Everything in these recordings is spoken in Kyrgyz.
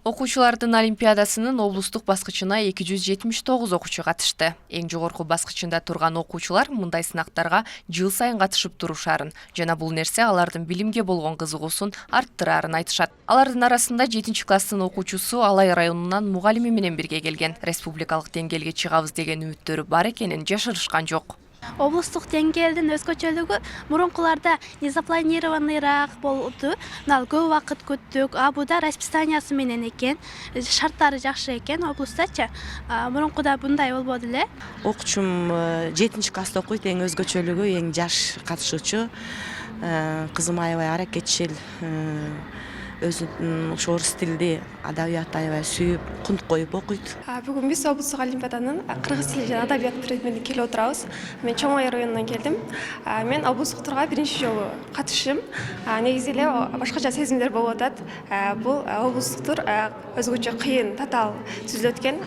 Окуучулардын олимпиадасынын облустук баскычына 279 окуучу катышты. Эң жогорку баскычында турган окуучулар мындай сынактарга жыл сайын катышып турушарын жана бул нерсе алардын билимге болгон кызыгуусун арттырарын айтышат. Алардын арасында 7-класстын окуучусу Алай районунан мугалими менен бирге келген. Республикалык деңгээлге чыгабыз деген үмүттөрү бар экенин жашырышкан жок. Облустук деңгээлдин өзгөчөлүгү мурункуларда незапланированныйраак болду. Көп убакыт күттүк. Буда расписаниясы менен экен. Шарттары жакшы экен облустачы. Мурункуда мындай болбоду эле. Окуучум 7-класста окуйт, эң өзгөчөлүгү эң жаш катышуучу. Кызым аябай аракетчил, өзүнүн орус тилди адабиятты аябай сүйүп, кунт коюп окуйт. Бүгүн биз облустук олимпиаданын кыргыз тили жана адабият предметине келип отурабыз. Мен Чоң Ай районунан келдим. Мен облустук турга биринчи жолу катышым. Негизи эле башкача сезимдер болуп атат. Бул облустук тур өзгөчө кыйын, татаал түзүлөт экен.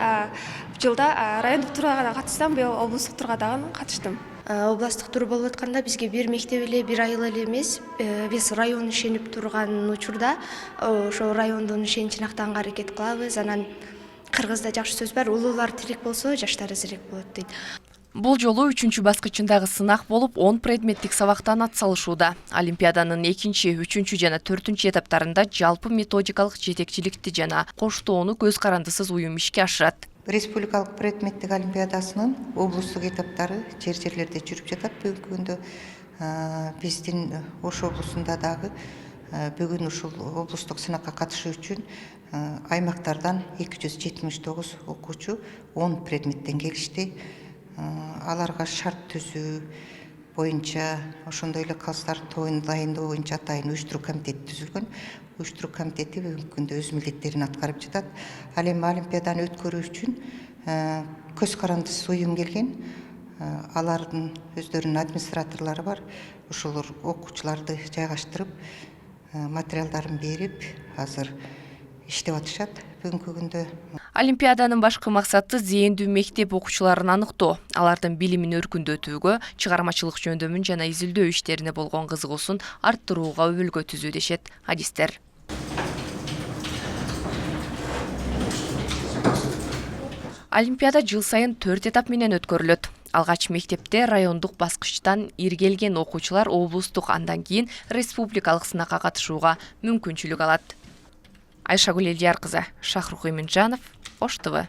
Жылда райондук турга гана катышсам, быйыл облустук турга дагы катыштым. Областык тур болуп атканда бизге бир мектеп эле, бир айыл эле эмес, биз район ишенип турган учурда ошо райондун ишеничин актаганга аракет кылабыз. Анан кыргызда жакшы сөз бар, улуулар тирик болсо, жаштар эзирээк болот дейт. Бул жолу 3-чү баскычындагы сынак болуп, 10 предметтик сабактан атсалышууда. Олимпиаданын 2-чи, 3-чү жана 4-чү этаптарында жалпы методикалык жетекчиликти жана коштоону көз карандысыз уюм ишке ашырат. Республикалык предметтик олимпиадасынын облустук этаптары жерлерде жүрүп жатат. Бүгүнкү күндө биздин Ош облусунда дагы бүгүн ушул облустук сынакка катышуу үчүн аймактардан 279 окуучу 10 предметтен келишти. Аларга шарт түзүү боюнча, ошондой эле калыстар тобун дайындоо боюнча атайын уюштуруу комитети түзүлгөн. Уюштуруу комитети бүгүнкү күндө өз милдеттерин аткарып жатат. Ал эми олимпиаданы өткөрүү үчүн көз карандысыз уюм келген. Алардын өздөрүнүн администраторлору бар. Ошолор окуучуларды жайгаштырып, материалдарын берип, азыр иштеп атышат. Бүгүнкү күндө Олимпиаданын башкы максаты зээндүү мектеп окуучуларын аныктоо, алардын билимин өркүндөтүүгө, чыгармачылык жөндөмүн жана изилдөө иштерине болгон кызыгуусун арттырууга өбөлгө түзүү дешет адистер. Олимпиада жыл сайын 4 этап менен өткөрүлөт. Алгач мектепте райондук баскычтан иргелген окуучулар облустук, андан кийин республикалык сынакка катышууга мүмкүнчүлүк алат. Айшагүл Элдияр кызы, Шахрух Иминжанов, Ош ТВ.